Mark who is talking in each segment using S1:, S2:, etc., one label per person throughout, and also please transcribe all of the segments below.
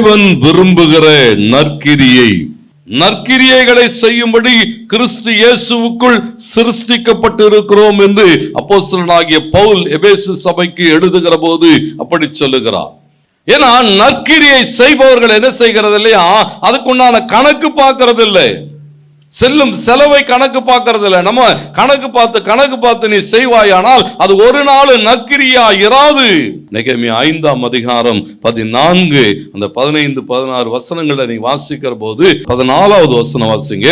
S1: தேவன் விரும்புகிற நற்கிரியை, நற்கிரியைகளை செய்யும்படி கிறிஸ்து இயேசுவுக்குள் சிருஷ்டிக்கப்பட்டிருக்கிறோம் என்று அப்போஸ்தலனாகிய பவுல் எபேசு சபைக்கு எழுதுகிற போது அப்படி சொல்லுகிறார். ஏன்னா நற்கிரியை செய்பவர்கள் என்ன செய்கிறது இல்லையா, அதுக்குண்டான கணக்கு பார்க்கறது இல்லை, செல்லும் செலவை கணக்கு பார்க்கறது இல்லை. நம்ம கணக்கு பார்த்து நீ செய்வாயானால் அது ஒரு நாள் நற்கிரியா இராது. நெகேமியா 5ஆம் அதிகாரம் 14 அந்த 15 16 வசனங்களை நீ வாசிக்கிற போது 14வது வசனம் வாசிங்க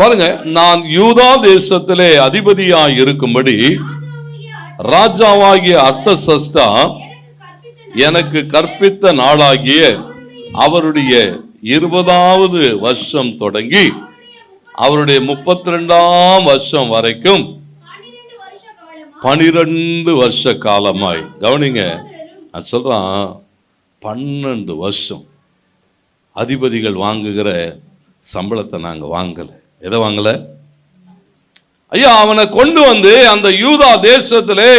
S1: பாருங்க. நான் யூதா தேசத்திலே அதிபதியாய் இருக்கும்படி ராஜாவாகிய அர்த்தசஷ்டா எனக்கு கற்பித்த நாளாகிய அவருடைய 20வது வருஷம் தொடங்கி அவருடைய 32ஆம் வருஷம் வரைக்கும் 12 வருஷ காலமாய். கவனிங்க, நான் சொல்றான் 12 வருஷம் அதிபதிகள் வாங்குகிற சம்பளத்தை நாங்க வாங்கல. எதை வாங்கல ஐயா? அவனை கொண்டு வந்து அந்த யூதா தேசத்திலே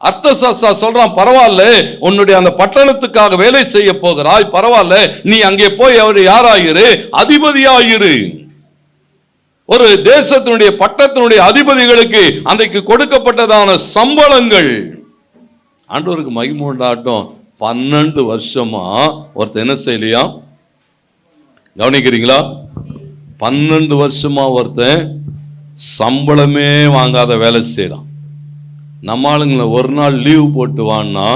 S1: அர்த்தசஷ்டா சொல்றான், பரவாயில்ல, உன்னுடைய அந்த பட்டணத்துக்காக வேலை செய்ய போகிறாய், பரவாயில்ல, நீ அங்கே போய் அவர் யாராயிரு, அதிபதியாயிரு. ஒரு தேசத்தினுடைய பட்டத்தினுடைய அதிபதிகளுக்கு அன்றைக்கு கொடுக்கப்பட்டதான சம்பளங்கள். ஆண்டவருக்கு மகிமை உண்டாட்டம். 12 வருஷமா ஒருத்தர் என்ன செய்யலையா? கவனிக்கிறீங்களா? 12 வருஷமா ஒருத்தன் சம்பளமே வாங்காத வேலை செய்யறான். நம்ம ஆளுங்களை ஒரு நாள் லீவ் போட்டு வான்னா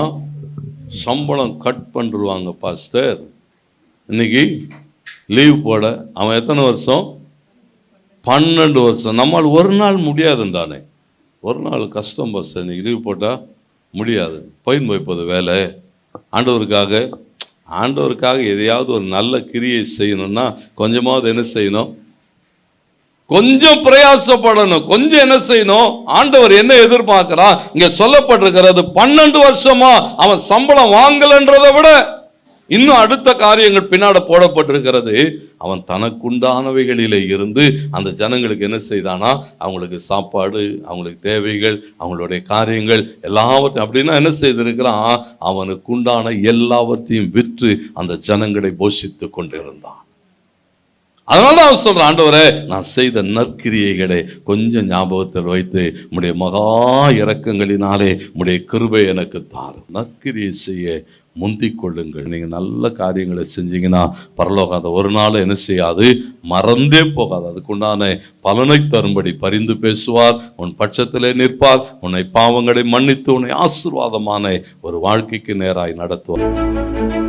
S1: சம்பளம் கட் பண்ணிடுவாங்க. பாஸ்டர் இன்னைக்கு லீவ் போட அவன் எத்தனை வருஷம்? 12 வருஷம். நம்மால் ஒரு நாள் முடியாதுன்றானே, ஒரு நாள் கஷ்டம் பாஸ்டர், இன்னைக்கு லீவ் போட்டால் முடியாது, போயின்னு போய்ப்போது வேலை. ஆண்டவருக்காக எதையாவது ஒரு நல்ல கிரியை செய்யணும்னா கொஞ்சமாவது என்ன செய்யணும்? கொஞ்சம் பிரயாசப்படணும், கொஞ்சம் என்ன செய்யணும்? ஆண்டவர் என்ன எதிர்பார்க்கிறான்? இங்க சொல்லப்பட்டிருக்கிறது 12 வருஷமா அவன் சம்பளம் வாங்கலன்றதை விட இன்னும் அடுத்த காரியங்கள் பின்னாடி போடப்பட்டிருக்கிறது. அவன் தனக்குண்டானவைகளிலே இருந்து அந்த ஜனங்களுக்கு என்ன செய்தானா, அவங்களுக்கு சாப்பாடு, அவங்களுக்கு தேவைகள், அவங்களுடைய காரியங்கள் எல்லாவற்றையும் அப்படின்னா என்ன செய்திருக்கிறான்? அவனுக்கு உண்டான எல்லாவற்றையும் விற்று அந்த ஜனங்களை போஷித்து கொண்டிருந்தான். அதனால அவன் சொல்றான், ஆண்டவரே, நான் செய்த நற்கிரியைகளை கொஞ்சம் ஞாபகத்தில் வைத்து உம்முடைய மகா இரக்கங்களினாலே உம்முடைய கிருபை எனக்கு தாரும். நற்கிரியை செய்ய முந்திக் கொள்ளுங்கள். நீங்க நல்ல காரியங்களை செஞ்சீங்கன்னா பரலோகம் அதை ஒரு நாள் என்ன செய்யாது, மறந்தே போகாது. அதுக்குண்டான பலனை தரும்படி பரிந்து பேசுவார், உன் பட்சத்திலே நிற்பார், உன்னை பாவங்களை மன்னித்து உன்னை ஆசீர்வாதமான ஒரு வாழ்க்கைக்கு நேராய் நடத்துவார்.